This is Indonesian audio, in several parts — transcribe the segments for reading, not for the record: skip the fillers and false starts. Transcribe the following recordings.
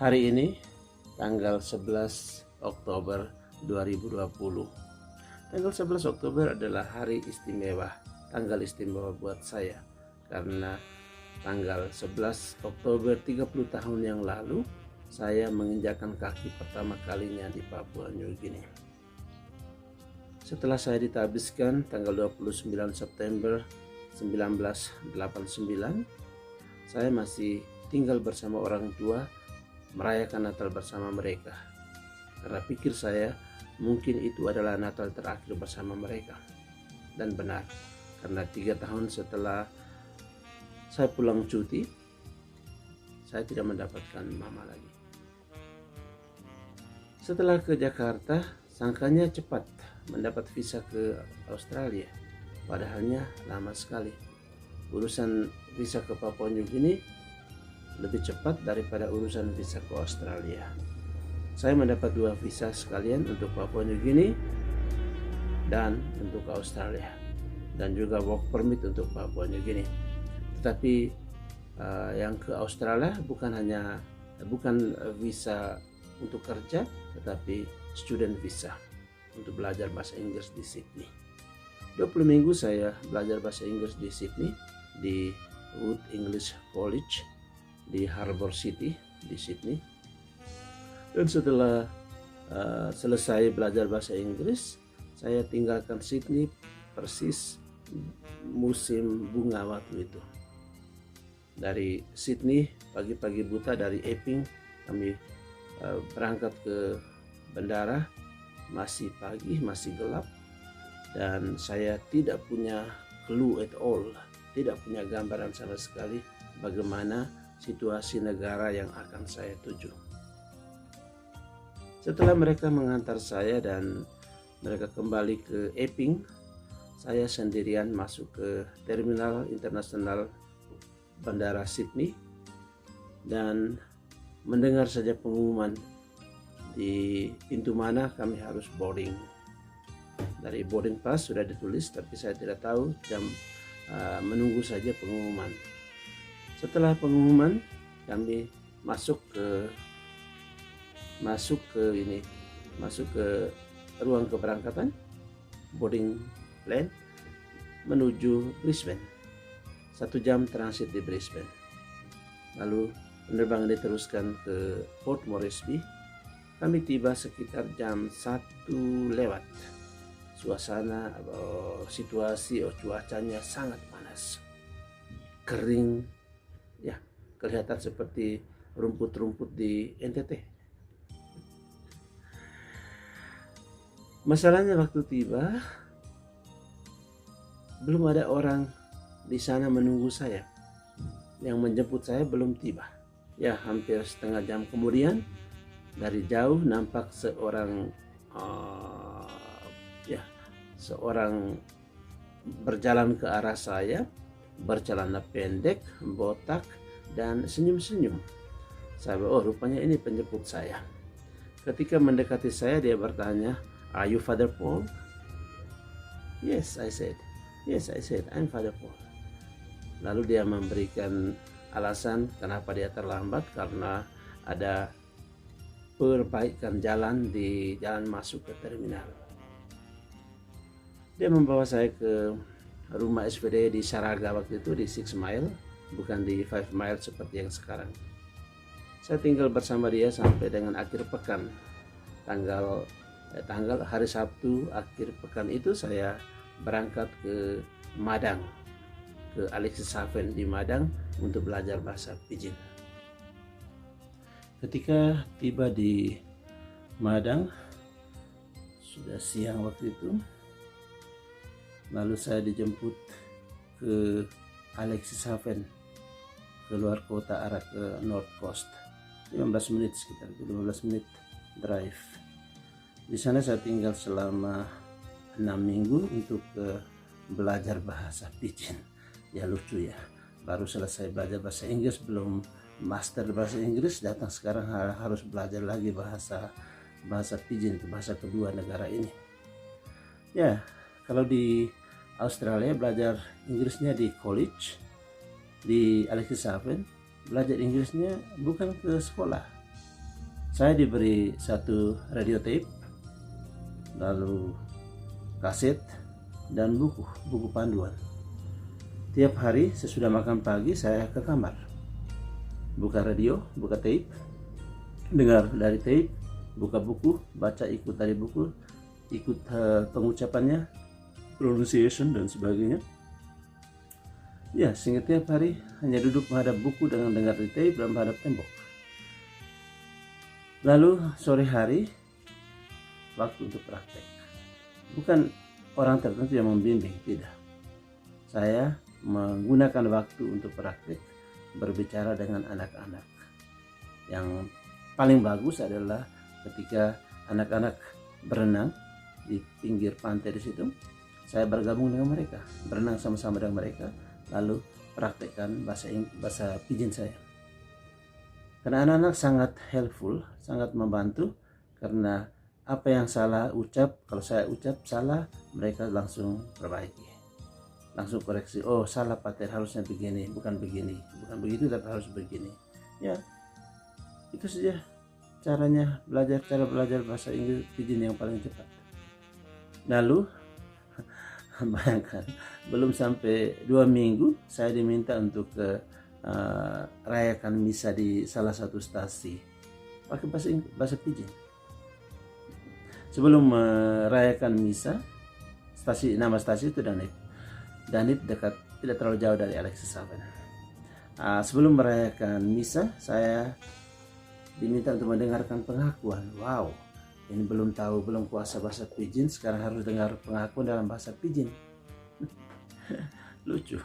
Hari ini tanggal 11 Oktober 2020. Tanggal 11 Oktober adalah hari istimewa, tanggal istimewa buat saya karena tanggal 11 Oktober 30 tahun yang lalu saya menginjakkan kaki pertama kalinya di Papua New Guinea. Setelah saya ditabiskan tanggal 29 September 1989, saya masih tinggal bersama orang tua, merayakan Natal bersama mereka. Karena pikir saya mungkin itu adalah Natal terakhir bersama mereka. Dan benar, karena 3 tahun setelah saya pulang cuti, saya tidak mendapatkan mama lagi. Setelah ke Jakarta, sangkanya cepat mendapat visa ke Australia. Padahalnya lama sekali. Urusan visa ke Papua New Guinea lebih cepat daripada urusan visa ke Australia. Saya mendapat 2 visa sekalian untuk Papua New Guinea dan untuk ke Australia, dan juga work permit untuk Papua New Guinea. Tetapi yang ke Australia bukan visa untuk kerja, tetapi student visa untuk belajar bahasa Inggris di Sydney. 20 minggu saya belajar bahasa Inggris di Sydney, di Wood English College di Harbour City di Sydney. Dan setelah selesai belajar bahasa Inggris, saya tinggalkan Sydney persis musim bunga waktu itu. Dari Sydney pagi-pagi buta, dari Epping kami berangkat ke bandara. Masih pagi, masih gelap, dan saya tidak punya clue at all, tidak punya gambaran sama sekali bagaimana situasi negara yang akan saya tuju. Setelah mereka mengantar saya dan mereka kembali ke Epping, saya sendirian masuk ke Terminal Internasional Bandara Sydney dan mendengar saja pengumuman di pintu mana kami harus boarding. Dari boarding pass sudah ditulis, tapi saya tidak tahu jam, menunggu saja pengumuman. Setelah pengumuman, kami masuk ke ruang keberangkatan, boarding plane menuju Brisbane. 1 jam transit di Brisbane. Lalu penerbangan diteruskan ke Port Moresby. Kami tiba sekitar jam 1 lewat. Suasana situasi cuacanya sangat panas, kering, ya kelihatan seperti rumput-rumput di NTT. Masalahnya waktu tiba belum ada orang di sana menunggu saya. Yang menjemput saya belum tiba. Ya, hampir setengah jam kemudian dari jauh nampak seorang berjalan ke arah saya, bercelana pendek, botak, dan senyum-senyum. Saya, rupanya ini penjemput saya. Ketika mendekati saya, dia bertanya, "Are you Father Paul?" Yes, I said, "I'm Father Paul." Lalu dia memberikan alasan kenapa dia terlambat, karena ada perbaikan jalan di jalan masuk ke terminal. Dia membawa saya ke rumah SPD di Saraga waktu itu, di 6 Mile, bukan di 5 Mile seperti yang sekarang. Saya tinggal bersama dia sampai dengan akhir pekan. Tanggal hari Sabtu akhir pekan itu saya berangkat ke Madang, ke Alexis Haven di Madang untuk belajar bahasa Pidgin. Ketika tiba di Madang, sudah siang waktu itu. Lalu saya dijemput ke Alexis Haven, keluar kota arah ke North Coast. 15 menit, sekitar 15 menit drive. Di sana saya tinggal selama 6 minggu untuk belajar bahasa Pidgin. Ya lucu ya, baru selesai belajar bahasa Inggris, belum master bahasa Inggris, datang sekarang harus belajar lagi bahasa Pidgin, itu bahasa kedua negara ini. Ya, kalau di Australia belajar Inggrisnya di college, di Alexis Haven belajar Inggrisnya bukan ke sekolah, Saya diberi satu radio tape, lalu kaset, dan buku panduan. Tiap hari sesudah makan pagi saya ke kamar, buka radio, buka tape, dengar dari tape, buka buku, baca ikut dari buku, ikut pengucapannya, pronunciation dan sebagainya. Ya, sehingga tiap hari hanya duduk menghadap buku dengan dengar di tape dan menghadap tembok. Lalu sore hari waktu untuk praktek. Bukan orang tertentu yang membimbing, tidak. Saya menggunakan waktu untuk praktek berbicara dengan anak-anak. Yang paling bagus adalah ketika anak-anak berenang di pinggir pantai di situ. Saya bergabung dengan mereka, berenang sama-sama dengan mereka, lalu praktekkan bahasa pidgin saya. Karena anak-anak sangat helpful, sangat membantu, karena apa yang salah ucap, kalau saya ucap salah, mereka langsung perbaiki, langsung koreksi. Oh, salah pater, harusnya begini, bukan begini, bukan begitu tapi harus begini. Ya, itu saja cara belajar bahasa Inggris pidgin yang paling cepat. Lalu bayangkan, belum sampai 2 minggu saya diminta untuk rayakan misa di salah satu stasi pakai bahasa pidgin. Sebelum merayakan misa, nama stasi itu Danip dekat, tidak terlalu jauh dari Alexis Haven. Sebelum merayakan misa, saya diminta untuk mendengarkan pengakuan. Wow, ini belum kuasa bahasa pidgin, sekarang harus dengar pengakuan dalam bahasa pidgin. Lucu.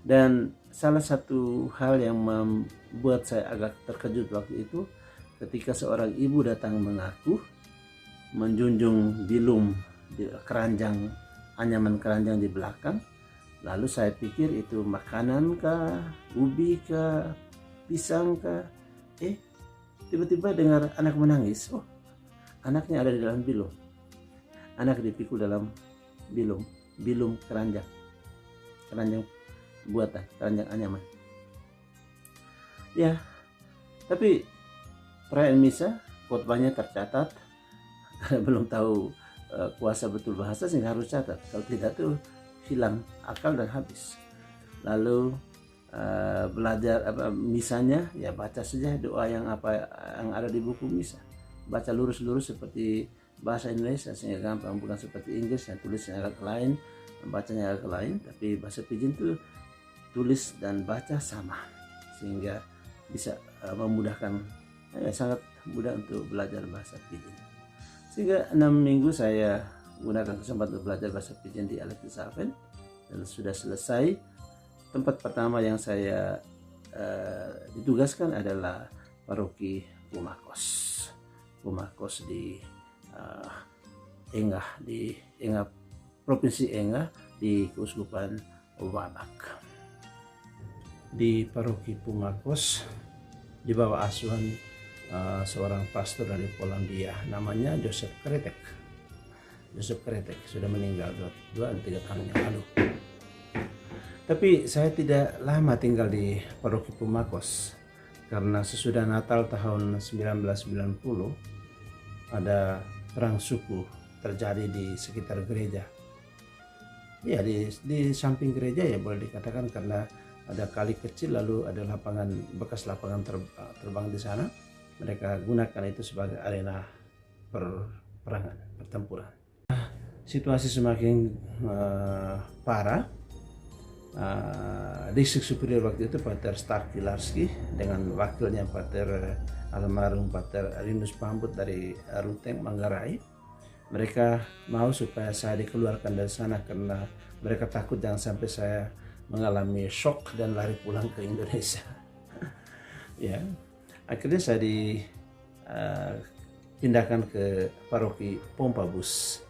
Dan salah satu hal yang membuat saya agak terkejut waktu itu, ketika seorang ibu datang mengaku, menjunjung bilum di keranjang, anyaman keranjang di belakang. Lalu saya pikir itu makanan kah, ubi kah, pisang kah. Tiba-tiba dengar anak menangis. Oh, anaknya ada di dalam bilum. Anak dipikul dalam bilum keranjang buatan, keranjang anyaman. Ya, tapi perayaan misa khotbahnya tercatat, karena belum tahu kuasa betul bahasa sehingga harus catat. Kalau tidak tuh hilang akal dan habis. Lalu belajar misanya, ya baca saja doa yang ada di buku misa. Baca lurus-lurus seperti bahasa Indonesia sehingga gampang, bukan seperti Inggris yang tulisnya agak lain, bacanya agak lain. Tapi bahasa pidgin tuh tulis dan baca sama, sehingga bisa memudahkan, sangat mudah untuk belajar bahasa pidgin. Sehingga 6 minggu saya gunakan kesempatan untuk belajar bahasa pidgin di Alexis Haven, dan sudah selesai. Tempat pertama yang saya ditugaskan adalah paroki Pumakos di Engah, Provinsi Engah, di Keuskupan Wabak. Di paroki Pumakos di bawah asuhan seorang pastor dari Polandia, namanya Joseph Kretek. Sudah meninggal 2-3 tahun yang lalu. Tapi saya tidak lama tinggal di paroki Pumakos, karena sesudah Natal tahun 1990 ada perang suku terjadi di sekitar gereja. Ya, di samping gereja, ya boleh dikatakan, karena ada kali kecil, lalu ada bekas lapangan terbang di sana. Mereka gunakan itu sebagai arena pertempuran. Situasi semakin parah. Distrik superior waktu itu Pater Starkilarski dengan wakilnya Pater almarhum Pater Rinus Pambut dari Ruteng, Manggarai. Mereka mau supaya saya dikeluarkan dari sana karena mereka takut jangan sampai saya mengalami shock dan lari pulang ke Indonesia. Ya, akhirnya saya dipindahkan ke paroki Pompabus.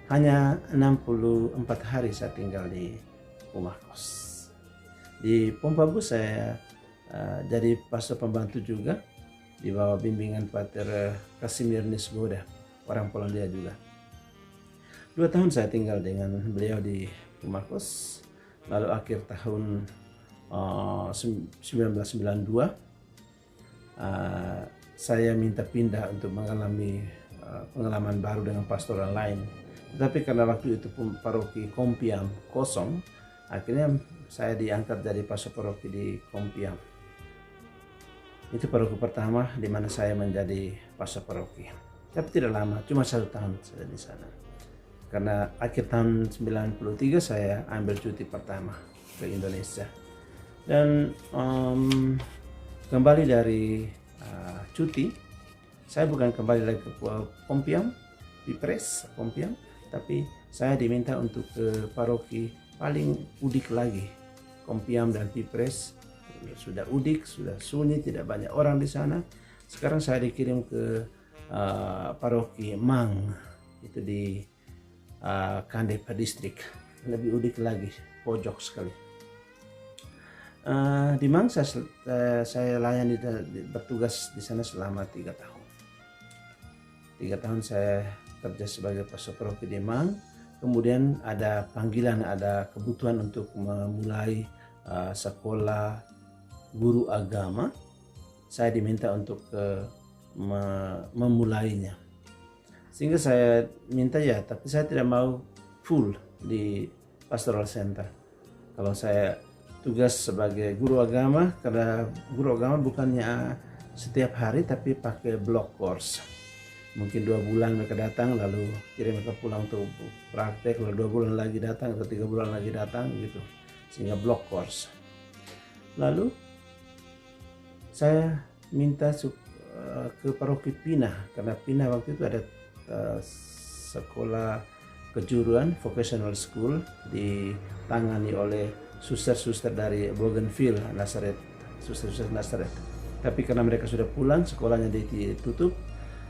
Hanya 64 hari saya tinggal di Pumakos. Di Pompabus saya jadi pastor pembantu juga di bawah bimbingan Pater Kasimir Nisgoda, orang Polandia juga. 2 tahun saya tinggal dengan beliau di Pumakos. Lalu akhir tahun 1992 saya minta pindah untuk mengalami pengalaman baru dengan pastoral lain. Tetapi karena waktu itu pun paroki Kompiang kosong, akhirnya saya diangkat jadi pastor paroki di Kompiang. Itu paroki pertama di mana saya menjadi pastor paroki. Tapi tidak lama, cuma 1 tahun saya di sana. Karena akhir tahun 93 saya ambil cuti pertama ke Indonesia. Dan kembali dari cuti, saya bukan kembali lagi ke Kompiang, Pipres, Kompiang, tapi saya diminta untuk ke paroki paling udik lagi, Kompiang dan Pipres. Sudah udik, sudah sunyi, tidak banyak orang di sana. Sekarang saya dikirim ke paroki Mang, itu di Kandepa distrik, lebih udik lagi, pojok sekali. Di Mang saya layani bertugas di sana selama 3 tahun. 3 tahun saya kerja sebagai pastor paroki di Mang. Kemudian ada panggilan, ada kebutuhan untuk memulai sekolah guru agama. Saya diminta untuk memulainya. Sehingga saya minta ya, tapi saya tidak mau full di pastoral center. Kalau saya tugas sebagai guru agama, karena guru agama bukannya setiap hari tapi pakai block course. Mungkin 2 bulan mereka datang, lalu kirim mereka pulang untuk praktek, lalu 2 bulan lagi datang atau 3 bulan lagi datang gitu. Sehingga block course. Lalu saya minta ke paroki Pinah, karena Pinah waktu itu ada sekolah kejuruan vocational school ditangani oleh suster-suster dari Bougainville, Nazareth, suster-suster Nazareth. Tapi karena mereka sudah pulang, sekolahnya ditutup,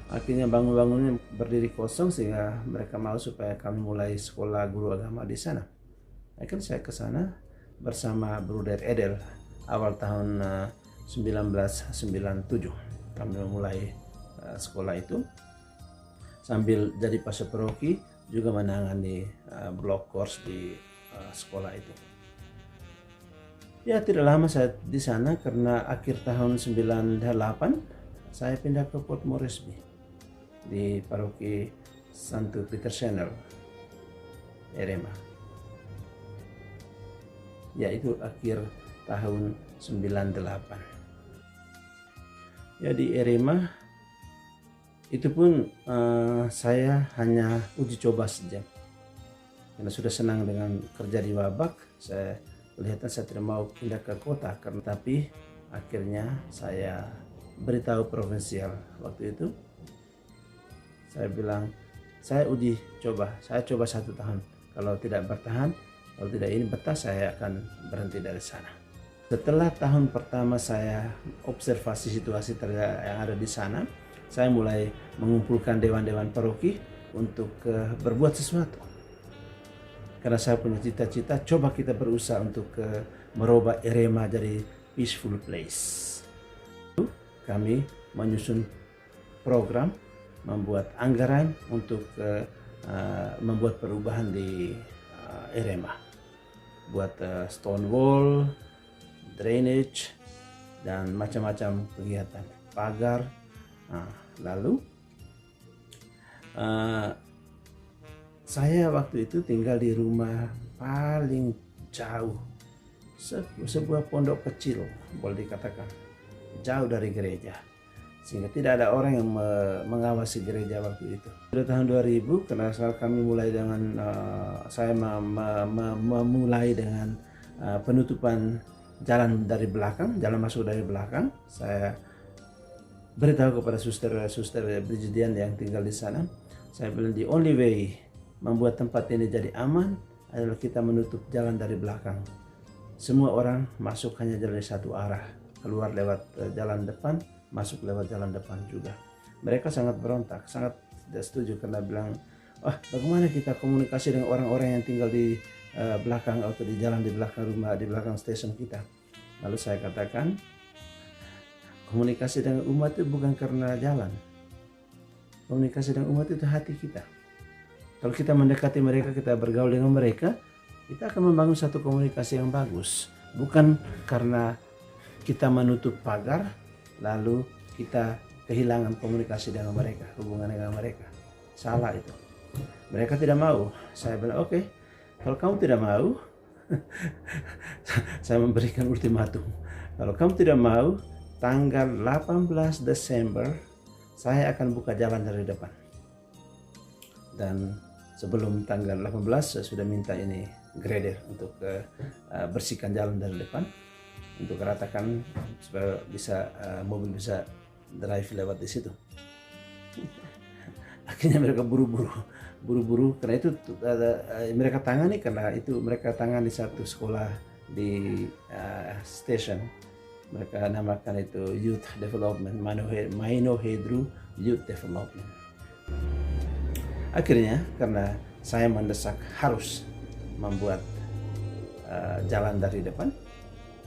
akhirnya bangun-bangunnya berdiri kosong, sehingga mereka mau supaya kami mulai sekolah guru agama di sana. Akhirnya saya ke sana bersama Bruder Edel awal tahun 1997. Kami memulai sekolah itu sambil jadi pastor paroki, juga menangani block course di sekolah itu. Ya, tidak lama saya di sana, karena akhir tahun 98 saya pindah ke Port Moresby di paroki Santo Peter Channel, Erema. Ya, itu akhir tahun 98. Ya, di Erema itu pun saya hanya uji coba saja, karena sudah senang dengan kerja di Wabak. Saya kelihatan saya tidak mau pindah ke kota, karena tapi akhirnya saya beritahu provinsial waktu itu. Saya bilang, saya uji coba, saya coba 1 tahun. Kalau tidak bertahan, kalau tidak ini betah, saya akan berhenti dari sana. Setelah tahun pertama saya observasi situasi yang ada di sana, saya mulai mengumpulkan dewan-dewan paroki untuk berbuat sesuatu. Karena saya punya cita-cita, coba kita berusaha untuk merubah Erema jadi peaceful place. Kami menyusun program, membuat anggaran untuk membuat perubahan di Erema. Buat stone wall, drainage, dan macam-macam kegiatan, pagar. Lalu saya waktu itu tinggal di rumah paling jauh, sebuah pondok kecil boleh dikatakan, jauh dari gereja, sehingga tidak ada orang yang mengawasi gereja waktu itu. Pada tahun 2000, karena kami mulai dengan saya memulai dengan penutupan jalan dari belakang, jalan masuk dari belakang. Saya beritahu kepada suster Brigidian yang tinggal di sana. Saya bilang, the only way membuat tempat ini jadi aman adalah kita menutup jalan dari belakang. Semua orang masuk hanya dari satu arah, keluar lewat jalan depan, masuk lewat jalan depan juga. Mereka sangat berontak, sangat tidak setuju, karena bilang, bagaimana kita komunikasi dengan orang-orang yang tinggal di belakang atau di jalan di belakang rumah, di belakang stasiun kita. Lalu saya katakan, komunikasi dengan umat itu bukan karena jalan. Komunikasi dengan umat itu hati kita. Kalau kita mendekati mereka, kita bergaul dengan mereka, kita akan membangun satu komunikasi yang bagus. Bukan karena kita menutup pagar, lalu kita kehilangan komunikasi dengan mereka, hubungan dengan mereka. Salah itu. Mereka tidak mau. Saya bilang, oke, kalau kamu tidak mau, saya memberikan ultimatum. Kalau kamu tidak mau, tanggal 18 Desember, saya akan buka jalan dari depan. Dan sebelum tanggal 18, saya sudah minta ini grader untuk bersihkan jalan dari depan, untuk ratakan supaya bisa mobil bisa drive lewat di situ. Akhirnya mereka buru-buru karena itu mereka tangani satu sekolah di station. Mereka namakan itu Youth Development, Maino Hedru Youth Development. Akhirnya karena saya mendesak harus membuat jalan dari depan,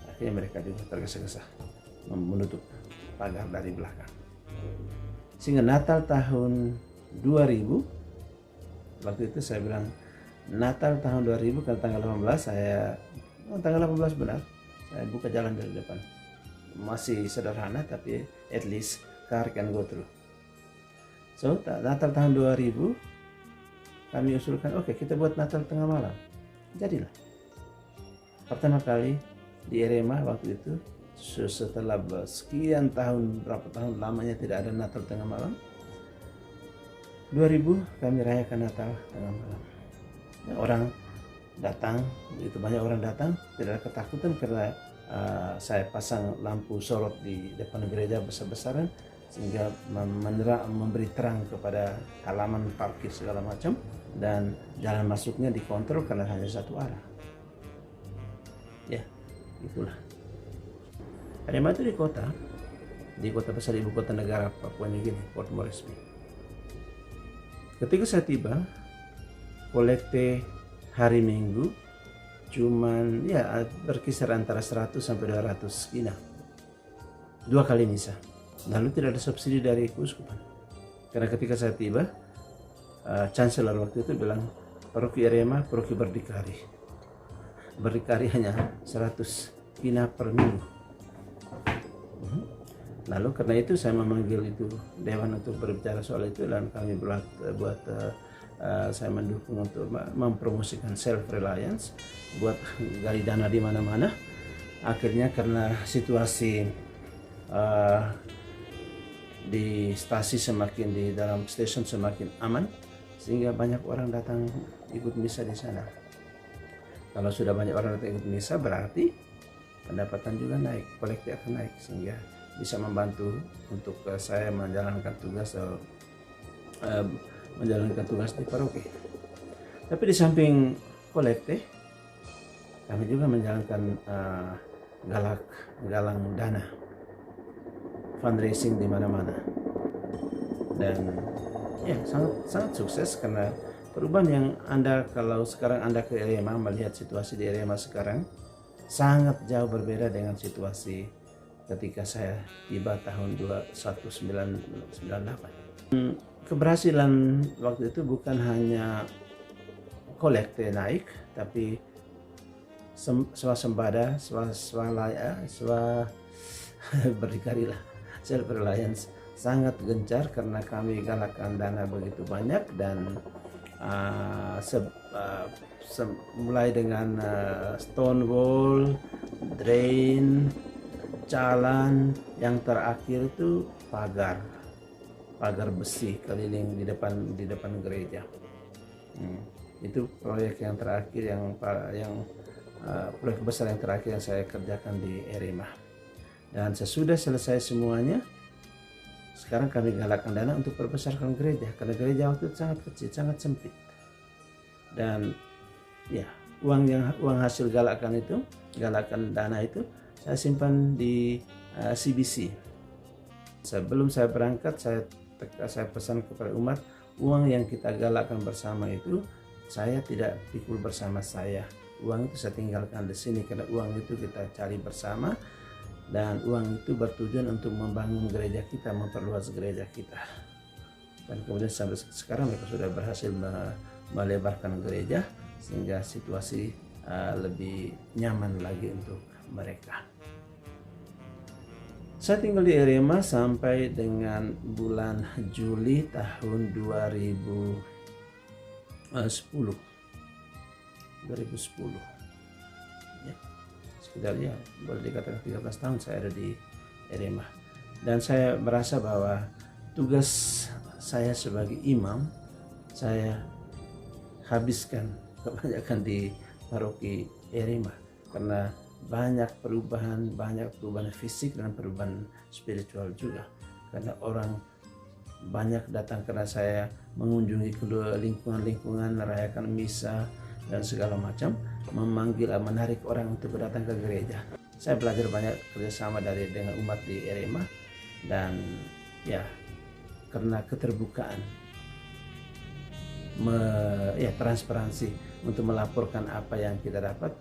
akhirnya mereka juga tergesa-gesa menutup pagar dari belakang. Sehingga Natal tahun 2000, waktu itu saya bilang Natal tahun 2000 kan tanggal 18 tanggal 18 benar, saya buka jalan dari depan. Masih sederhana tapi at least car can go through. So Natal tahun 2000 kami usulkan, oke, kita buat Natal tengah malam. Jadilah. Pertama kali di Erema waktu itu, setelah sekian tahun, berapa tahun lamanya tidak ada Natal tengah malam, 2000 kami rayakan Natal tengah malam. Orang datang, begitu banyak orang datang, tidak ada ketakutan karena saya pasang lampu sorot di depan gereja besar-besaran sehingga memberi terang kepada halaman parkir segala macam, dan jalan masuknya dikontrol karena hanya satu arah. Ya, itulah. Erema itu di kota besar, ibu kota negara Papua New Guinea, Port Moresby. Ketika saya tiba, kolekte hari Minggu cuman ya berkisar antara 100 sampai 200 kina. 2 kali misa. Lalu tidak ada subsidi dari keuskupan. Karena ketika saya tiba, Chancellor waktu itu bilang, paroki Erema, paroki berdikari. Berdikari hanya 100 kina per minggu. Lalu karena itu saya memanggil itu dewan untuk berbicara soal itu, dan kami saya mendukung untuk mempromosikan self reliance, buat gali dana di mana-mana. Akhirnya karena situasi di stasi semakin, di dalam stasiun semakin aman, sehingga banyak orang datang ikut misa di sana. Kalau sudah banyak orang datang ikut misa, berarti pendapatan juga naik, kolektif akan naik, sehingga bisa membantu untuk saya menjalankan tugas di paroki. Tapi di samping kolektif, kami juga menjalankan galang dana, fundraising di mana-mana, dan ya sangat sukses karena perubahan yang kalau sekarang Anda ke Erema melihat situasi di Erema sekarang sangat jauh berbeda dengan situasi ketika saya tiba tahun 1998. Keberhasilan waktu itu bukan hanya kolekte naik, tapi swasembada, berdikarilah, self reliance sangat gencar karena kami galakkan dana begitu banyak, dan mulai dengan stone wall, drain, jalan, yang terakhir itu pagar besi keliling di depan gereja. Itu proyek yang terakhir, proyek besar yang terakhir yang saya kerjakan di Erema. Dan sesudah selesai semuanya, sekarang kami galakkan dana untuk perbesarkan gereja, karena gereja waktu itu sangat kecil, sangat sempit. Dan ya, uang hasil galakan dana itu saya simpan di CBC. Sebelum saya berangkat, saya pesan kepada umat, uang yang kita galakkan bersama itu saya tidak pikul bersama saya. Uang itu saya tinggalkan di sini karena uang itu kita cari bersama, dan uang itu bertujuan untuk membangun gereja kita, memperluas gereja kita. Dan kemudian sampai sekarang mereka sudah berhasil melebarkan gereja sehingga situasi lebih nyaman lagi untuk mereka. Saya tinggal di Erema sampai dengan bulan Juli tahun 2010. Ya, sekitar ya boleh dikatakan 13 tahun saya ada di Erema. Dan saya merasa bahwa tugas saya sebagai imam saya habiskan kebanyakan di paroki Erema, karena banyak perubahan fisik dan perubahan spiritual juga, karena orang banyak datang karena saya mengunjungi kedua lingkungan merayakan misa dan segala macam, menarik orang untuk datang ke gereja. Saya belajar banyak kerjasama dengan umat di Erema, dan ya karena keterbukaan, transparansi untuk melaporkan apa yang kita dapat,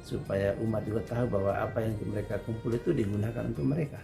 supaya umat juga tahu bahwa apa yang mereka kumpul itu digunakan untuk mereka.